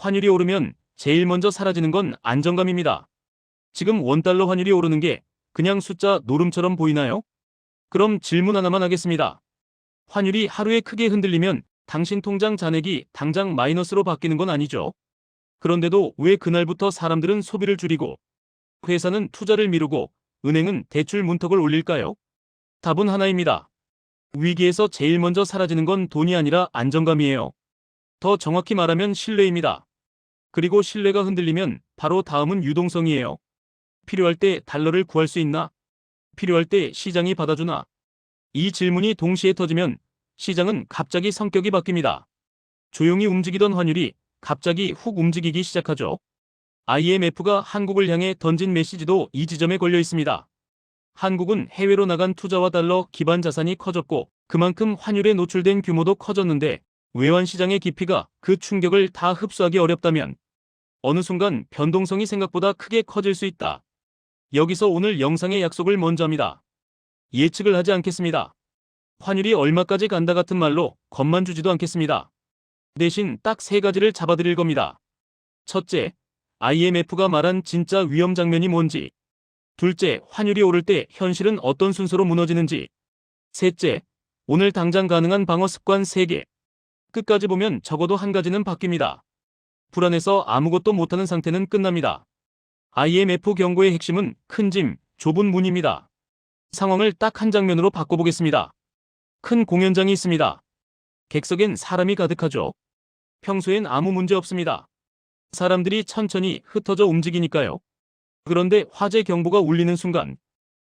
환율이 오르면 제일 먼저 사라지는 건 안정감입니다. 지금 원달러 환율이 오르는 게 그냥 숫자 노름처럼 보이나요? 그럼 질문 하나만 하겠습니다. 환율이 하루에 크게 흔들리면 당신 통장 잔액이 당장 마이너스로 바뀌는 건 아니죠? 그런데도 왜 그날부터 사람들은 소비를 줄이고 회사는 투자를 미루고 은행은 대출 문턱을 올릴까요? 답은 하나입니다. 위기에서 제일 먼저 사라지는 건 돈이 아니라 안정감이에요. 더 정확히 말하면 신뢰입니다. 그리고 신뢰가 흔들리면 바로 다음은 유동성이에요. 필요할 때 달러를 구할 수 있나? 필요할 때 시장이 받아주나? 이 질문이 동시에 터지면 시장은 갑자기 성격이 바뀝니다. 조용히 움직이던 환율이 갑자기 훅 움직이기 시작하죠. IMF가 한국을 향해 던진 메시지도 이 지점에 걸려 있습니다. 한국은 해외로 나간 투자와 달러 기반 자산이 커졌고 그만큼 환율에 노출된 규모도 커졌는데 외환 시장의 깊이가 그 충격을 다 흡수하기 어렵다면 어느 순간 변동성이 생각보다 크게 커질 수 있다. 여기서 오늘 영상의 약속을 먼저 합니다. 예측을 하지 않겠습니다. 환율이 얼마까지 간다 같은 말로 겁만 주지도 않겠습니다. 대신 딱 3가지를 잡아드릴 겁니다. 첫째, IMF가 말한 진짜 위험 장면이 뭔지. 둘째, 환율이 오를 때 현실은 어떤 순서로 무너지는지. 셋째, 오늘 당장 가능한 방어 습관 3개. 끝까지 보면 적어도 한 가지는 바뀝니다. 불안해서 아무것도 못하는 상태는 끝납니다. IMF 경고의 핵심은 큰 짐, 좁은 문입니다. 상황을 딱 한 장면으로 바꿔보겠습니다. 큰 공연장이 있습니다. 객석엔 사람이 가득하죠. 평소엔 아무 문제 없습니다. 사람들이 천천히 흩어져 움직이니까요. 그런데 화재 경보가 울리는 순간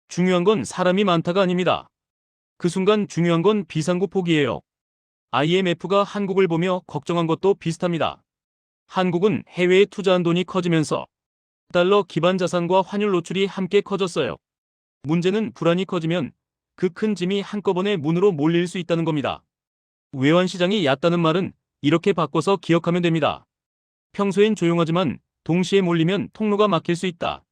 중요한 건 사람이 많다가 아닙니다. 그 순간 중요한 건 비상구 폭이에요. IMF가 한국을 보며 걱정한 것도 비슷합니다. 한국은 해외에 투자한 돈이 커지면서 달러 기반 자산과 환율 노출이 함께 커졌어요. 문제는 불안이 커지면 그 큰 짐이 한꺼번에 문으로 몰릴 수 있다는 겁니다. 외환 시장이 얕다는 말은 이렇게 바꿔서 기억하면 됩니다. 평소엔 조용하지만 동시에 몰리면 통로가 막힐 수 있다.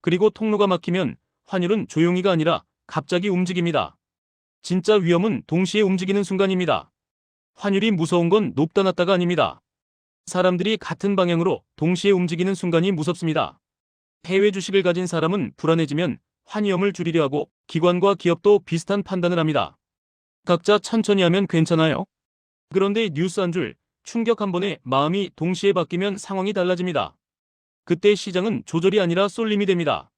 그리고 통로가 막히면 환율은 조용히가 아니라 갑자기 움직입니다. 진짜 위험은 동시에 움직이는 순간입니다. 환율이 무서운 건 높다 낮다가 아닙니다. 사람들이 같은 방향으로 동시에 움직이는 순간이 무섭습니다. 해외 주식을 가진 사람은 불안해지면 환위험을 줄이려 하고 기관과 기업도 비슷한 판단을 합니다. 각자 천천히 하면 괜찮아요. 그런데 뉴스 한 줄, 충격 한 번에 마음이 동시에 바뀌면 상황이 달라집니다. 그때 시장은 조절이 아니라 쏠림이 됩니다.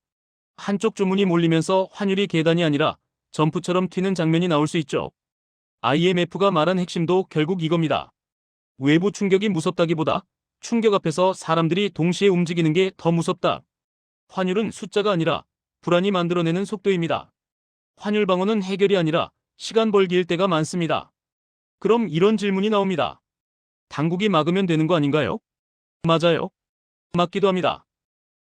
한쪽 주문이 몰리면서 환율이 계단이 아니라 점프처럼 튀는 장면이 나올 수 있죠. IMF가 말한 핵심도 결국 이겁니다. 외부 충격이 무섭다기보다 충격 앞에서 사람들이 동시에 움직이는 게 더 무섭다. 환율은 숫자가 아니라 불안이 만들어내는 속도입니다. 환율 방어는 해결이 아니라 시간 벌기일 때가 많습니다. 그럼 이런 질문이 나옵니다. 당국이 막으면 되는 거 아닌가요? 맞아요. 막기도 합니다.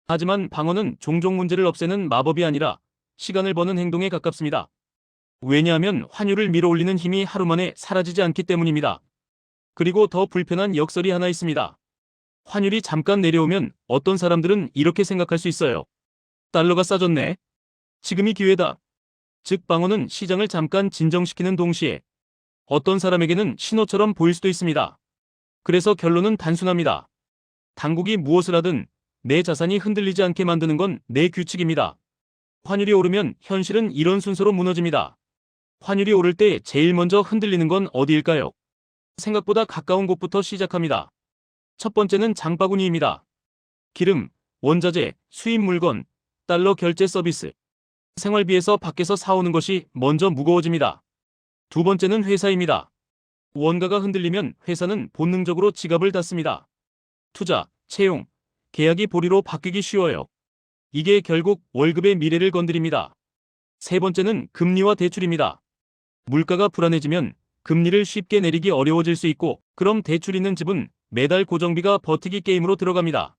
하지만 방어는 종종 문제를 없애는 마법이 아니라 시간을 버는 행동에 가깝습니다. 왜냐하면 환율을 밀어올리는 힘이 하루 만에 사라지지 않기 때문입니다. 그리고 더 불편한 역설이 하나 있습니다. 환율이 잠깐 내려오면 어떤 사람들은 이렇게 생각할 수 있어요. 달러가 싸졌네. 지금이 기회다. 즉 방어는 시장을 잠깐 진정시키는 동시에 어떤 사람에게는 신호처럼 보일 수도 있습니다. 그래서 결론은 단순합니다. 당국이 무엇을 하든 내 자산이 흔들리지 않게 만드는 건 내 규칙입니다. 환율이 오르면 현실은 이런 순서로 무너집니다. 환율이 오를 때 제일 먼저 흔들리는 건 어디일까요? 생각보다 가까운 곳부터 시작합니다. 첫 번째는 장바구니입니다. 기름, 원자재, 수입 물건, 달러 결제 서비스. 생활비에서 밖에서 사오는 것이 먼저 무거워집니다. 두 번째는 회사입니다. 원가가 흔들리면 회사는 본능적으로 지갑을 닫습니다. 투자, 채용, 계약이 보리로 바뀌기 쉬워요. 이게 결국 월급의 미래를 건드립니다. 세 번째는 금리와 대출입니다. 물가가 불안해지면 금리를 쉽게 내리기 어려워질 수 있고 그럼 대출 있는 집은 매달 고정비가 버티기 게임으로 들어갑니다.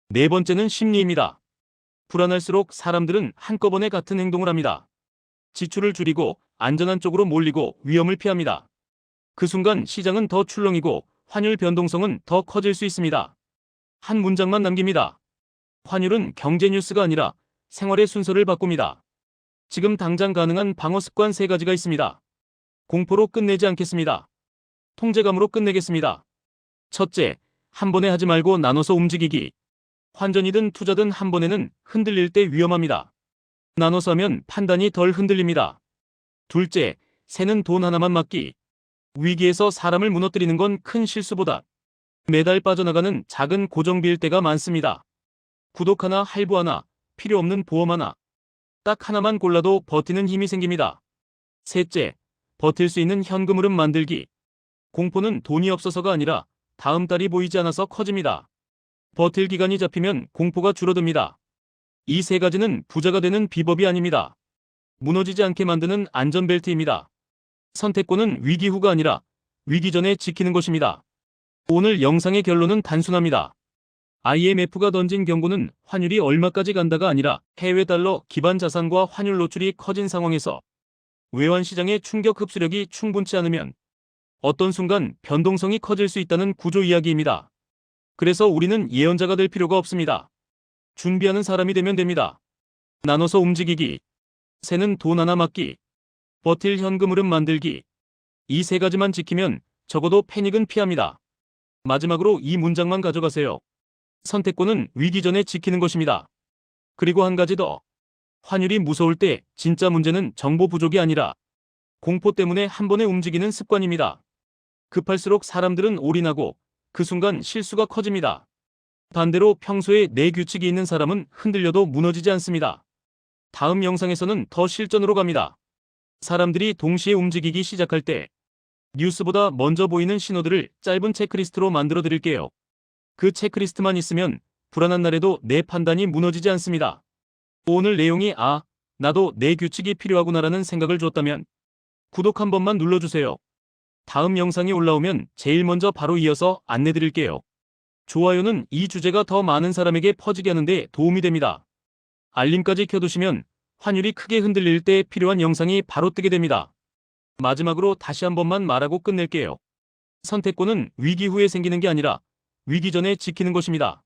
네 번째는 심리입니다. 불안할수록 사람들은 한꺼번에 같은 행동을 합니다. 지출을 줄이고 안전한 쪽으로 몰리고 위험을 피합니다. 그 순간 시장은 더 출렁이고 환율 변동성은 더 커질 수 있습니다. 한 문장만 남깁니다. 환율은 경제 뉴스가 아니라 생활의 순서를 바꿉니다. 지금 당장 가능한 방어 습관 3가지가 있습니다. 공포로 끝내지 않겠습니다. 통제감으로 끝내겠습니다. 첫째, 한 번에 하지 말고 나눠서 움직이기. 환전이든 투자든 한 번에는 흔들릴 때 위험합니다. 나눠서 하면 판단이 덜 흔들립니다. 둘째, 새는 돈 하나만 맡기. 위기에서 사람을 무너뜨리는 건 큰 실수보다 매달 빠져나가는 작은 고정비일 때가 많습니다. 구독 하나, 할부 하나, 필요 없는 보험 하나. 딱 하나만 골라도 버티는 힘이 생깁니다. 셋째, 버틸 수 있는 현금 흐름 만들기. 공포는 돈이 없어서가 아니라 다음 달이 보이지 않아서 커집니다. 버틸 기간이 잡히면 공포가 줄어듭니다. 이 세 가지는 부자가 되는 비법이 아닙니다. 무너지지 않게 만드는 안전벨트입니다. 선택권은 위기 후가 아니라 위기 전에 지키는 것입니다. 오늘 영상의 결론은 단순합니다. IMF가 던진 경고는 환율이 얼마까지 간다가 아니라 해외 달러 기반 자산과 환율 노출이 커진 상황에서 외환 시장의 충격 흡수력이 충분치 않으면 어떤 순간 변동성이 커질 수 있다는 구조 이야기입니다. 그래서 우리는 예언자가 될 필요가 없습니다. 준비하는 사람이 되면 됩니다. 나눠서 움직이기, 새는 돈 하나 맡기, 버틸 현금 흐름 만들기. 이 세 가지만 지키면 적어도 패닉은 피합니다. 마지막으로 이 문장만 가져가세요. 선택권은 위기 전에 지키는 것입니다. 그리고 한 가지 더. 환율이 무서울 때 진짜 문제는 정보 부족이 아니라 공포 때문에 한 번에 움직이는 습관입니다. 급할수록 사람들은 올인하고 그 순간 실수가 커집니다. 반대로 평소에 내 규칙이 있는 사람은 흔들려도 무너지지 않습니다. 다음 영상에서는 더 실전으로 갑니다. 사람들이 동시에 움직이기 시작할 때 뉴스보다 먼저 보이는 신호들을 짧은 체크리스트로 만들어 드릴게요. 그 체크리스트만 있으면 불안한 날에도 내 판단이 무너지지 않습니다. 오늘 내용이 나도 내 규칙이 필요하구나라는 생각을 줬다면 구독 한 번만 눌러주세요. 다음 영상이 올라오면 제일 먼저 바로 이어서 안내 드릴게요. 좋아요는 이 주제가 더 많은 사람에게 퍼지게 하는데 도움이 됩니다. 알림까지 켜두시면 환율이 크게 흔들릴 때 필요한 영상이 바로 뜨게 됩니다. 마지막으로 다시 한 번만 말하고 끝낼게요. 선택권은 위기 후에 생기는 게 아니라 위기 전에 지키는 것입니다.